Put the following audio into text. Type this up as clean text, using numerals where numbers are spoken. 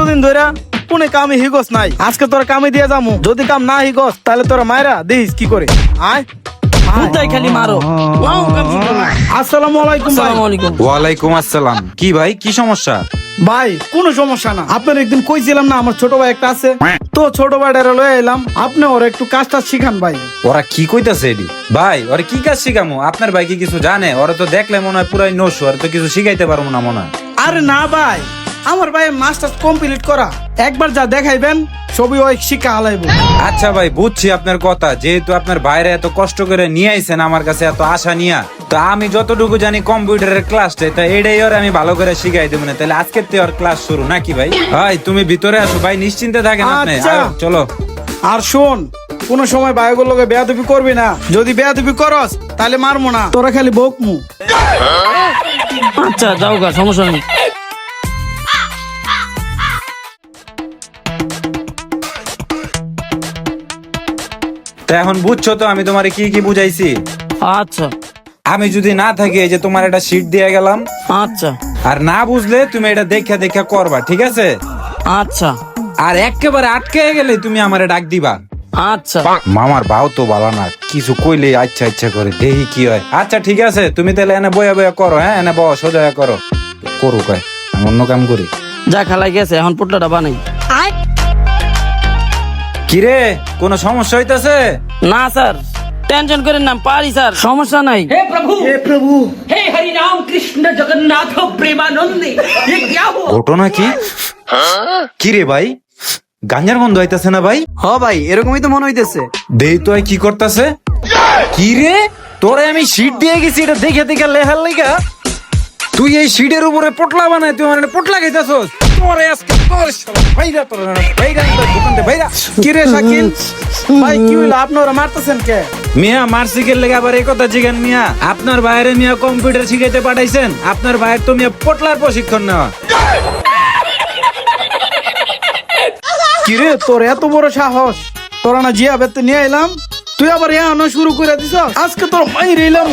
এতদিন ধরে কোনে কামে হিগস নাই, আজকে তোরা কামে দিয়ে যামু। যদি কাম না হিগস তাহলে তোরা মায়েরা দেখিস কি করে। আয় কোথায় খালি মারো। নাও, কাম শুরু করো। আসসালামু আলাইকুম ভাই। আসসালামু আলাইকুম। ওয়ালাইকুম আসসালাম। কি ভাই, কি সমস্যা? ভাই কোনো সমস্যা না, আপনার একদিন কইছিলাম না আমার ছোট ভাই একটা আছে, তো ছোট ভাইটারে লয়ে এলাম, আপনি ওর একটু কাজটা শিখান ভাই। ওরা কি কইতাছে এডি? ভাই ওরা কি কাজ শিখামু? আপনার ভাই কি কিছু জানে? ওরা তো দেখলে মনে হয় পুরাই নসু, আর তো কিছু শিখাইতে পারবো না মনে হয়। আরে না ভাই, আমার ভাই মাস্টার্স কমপ্লিট করা, একবার যা দেখাইবেন সবই ওই শিক্ষা হালাইবো। আচ্ছা ভাই, বুঝছি আপনার কথা। যেহেতু আপনার বাইরে এত কষ্ট করে নিয়ে আইছেন আমার কাছে, এত আশা নিয়া, তো আমি যতটুকু জানি কম্পিউটারের ক্লাসটা, তা এটাই ওর আমি ভালো করে শিখাই দেবো না। তাহলে আজকের থেকে ওর ক্লাস শুরু নাকি ভাই? ভাই তুমি ভিতরে আসো ভাই, নিশ্চিন্তে থাকেন আপনি। আচ্ছা। আয়, চলো। আর শোন, কোনো সময় ভাইগুলোকে বেয়াদবি করবি না, যদি বেয়াদবি করস তাহলে মারমু না, তোরা খালি বকমু। আচ্ছা যাও গা, সমস্যা নেই। তা এখন বুঝছো তো আমি তোমারে কি কি বুঝাইছি? আচ্ছা আমি যদি না থাকি, এই যে তোমার একটা শীট দিয়ে গেলাম, আচ্ছা আর না বুঝলে তুমি এটা দেখা দেখা করবা, ঠিক আছে? আচ্ছা আর একেবারে আটকে গেলে তুমি আমারে ডাক দিবা। আচ্ছা মামার ভাও তো ভালো না, কিছু কইলে আচ্ছা ইচ্ছা করে, দেখি কি হয়। আচ্ছা ঠিক আছে, তুমি তাহলে এনে বয়া বয়া করো। হ্যাঁ, এনে বহ, সোজা করো। করুক, আমি অন্য কাম করি। যা খালাই গেছে, এখন পুটলাটা বানাই। কিরে, কোনো সমস্যা হইতাছে? না স্যার, টেনশন করেন না, পারি স্যার, সমস্যা নাই। হে প্রভু, हे हरि राम कृष्ण जगन्नाथ प्रेमानंद ये क्या हुआ? ঘটনা কি? কিরে ভাই, গাঞ্জার বন্ধ হইতাছে না ভাই? হ ভাই, এরকমই তো মনে হইতেছে। দেই তো কি করতাছে? কিরে, তোরে আমি শীট দিয়ে গেছি, এটা দেখে দেখে লেহার লাইগা তুই এই শীটের উপরে পটলা বানায় তুই মানে পটলা খাইতাছস। তোরে আজকে তোর শালা ভাইরা, তোর ভাইরা দোকান থেকে ভাইরা। কিরে শাকিল ভাই, কি হইলো? আপনারা মারতেছেন কে? মিয়া মার্সিকের লেগে আবার এই কথা জিগান মিয়া? আপনার বাইরে মিয়া কম্পিউটার শিখাইতে পাঠাইছেন? আপনার বাইরে তো মিয়া পটলার প্রশিক্ষণ নেওয়া। কিরে, তোর এত বড় সাহস? তোরা না জিয়া বেতে নিয়ে এলাম, তুই আবার এ আনা শুরু করে দিছ। আজকে তোর মাইরে এলাম।